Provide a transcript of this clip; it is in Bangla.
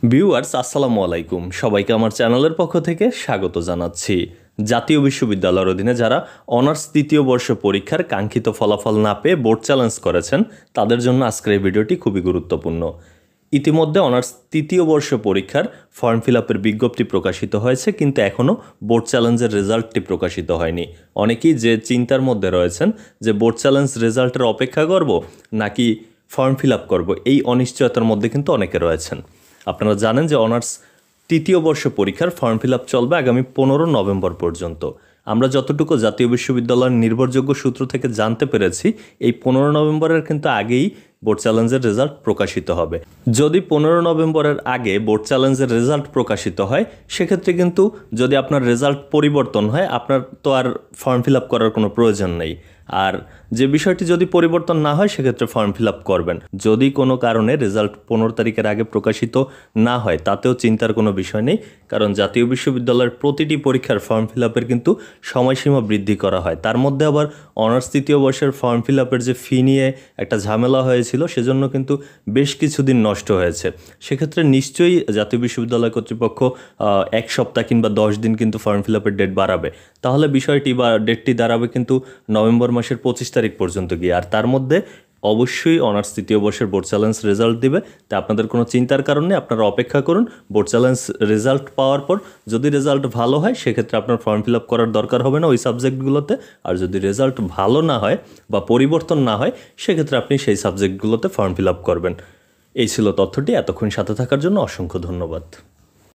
ভিউয়ার্স আসসালামু আলাইকুম, সবাইকে আমার চ্যানেলের পক্ষ থেকে স্বাগত জানাচ্ছি। জাতীয় বিশ্ববিদ্যালয়ের অধীনে যারা অনার্স তৃতীয় বর্ষ পরীক্ষার কাঙ্ক্ষিত ফলাফল না পেয়ে বোর্ড চ্যালেঞ্জ করেছেন তাদের জন্য আজকের এই ভিডিওটি খুবই গুরুত্বপূর্ণ। ইতিমধ্যে অনার্স তৃতীয় বর্ষ পরীক্ষার ফর্ম ফিল আপের বিজ্ঞপ্তি প্রকাশিত হয়েছে, কিন্তু এখনও বোর্ড চ্যালেঞ্জের রেজাল্টটি প্রকাশিত হয়নি। অনেকেই যে চিন্তার মধ্যে রয়েছেন যে বোর্ড চ্যালেঞ্জ রেজাল্টের অপেক্ষা করব নাকি ফর্ম ফিল আপ করবো, এই অনিশ্চয়তার মধ্যে কিন্তু অনেকে রয়েছেন। আপনারা জানেন যে অনার্স তৃতীয় বর্ষ পরীক্ষার ফর্ম ফিল আপ চলবে আগামী 15 নভেম্বর পর্যন্ত। আমরা যতটুকু জাতীয় বিশ্ববিদ্যালয়ের নির্ভরযোগ্য সূত্র থেকে জানতে পেরেছি, এই 15 নভেম্বরের কিন্তু আগেই বোর্ড চ্যালেঞ্জের রেজাল্ট প্রকাশিত হবে। যদি 15 নভেম্বরের আগে বোর্ড চ্যালেঞ্জের রেজাল্ট প্রকাশিত হয়, সেক্ষেত্রে কিন্তু যদি আপনার রেজাল্ট পরিবর্তন হয়, আপনার তো আর ফর্ম ফিল আপ করার কোনো প্রয়োজন নেই। আর যে বিষয়টি যদি পরিবর্তন না হয়, সেক্ষেত্রে ফর্ম ফিল আপ করবেন। যদি কোনো কারণে রেজাল্ট 15 তারিখের আগে প্রকাশিত না হয়, তাতেও চিন্তার কোনো বিষয় নেই, কারণ জাতীয় বিশ্ববিদ্যালয়ের প্রতিটি পরীক্ষার ফর্ম ফিল আপের কিন্তু সময়সীমা বৃদ্ধি করা হয়। তার মধ্যে আবার অনার্স তৃতীয় বর্ষের ফর্ম ফিল আপের যে ফি নিয়ে একটা ঝামেলা হয়েছিল, সেজন্য কিন্তু বেশ কিছুদিন নষ্ট হয়েছে। সেক্ষেত্রে নিশ্চয়ই জাতীয় বিশ্ববিদ্যালয় কর্তৃপক্ষ 1 সপ্তাহ কিংবা 10 দিন কিন্তু ফর্ম ফিল আপের ডেট বাড়াবে। তাহলে বিষয়টি বা ডেটটি দাঁড়াবে কিন্তু নভেম্বর মাসের 25 তারিখ পর্যন্ত গিয়ে। আর তার মধ্যে অবশ্যই অনার্স তৃতীয় বর্ষের বোর্ড চ্যালেঞ্জ রেজাল্ট দিবে। তা আপনাদের কোনো চিন্তার কারণ নেই, আপনারা অপেক্ষা করুন। বোর্ড চ্যালেঞ্জ রেজাল্ট পাওয়ার পর যদি রেজাল্ট ভালো হয়, সেক্ষেত্রে আপনার ফর্ম ফিল আপ করার দরকার হবে না ওই সাবজেক্টগুলোতে। আর যদি রেজাল্ট ভালো না হয় বা পরিবর্তন না হয়, সেক্ষেত্রে আপনি সেই সাবজেক্টগুলোতে ফর্ম ফিল আপ করবেন। এই ছিল তথ্যটি। এতক্ষণ সাথে থাকার জন্য অসংখ্য ধন্যবাদ।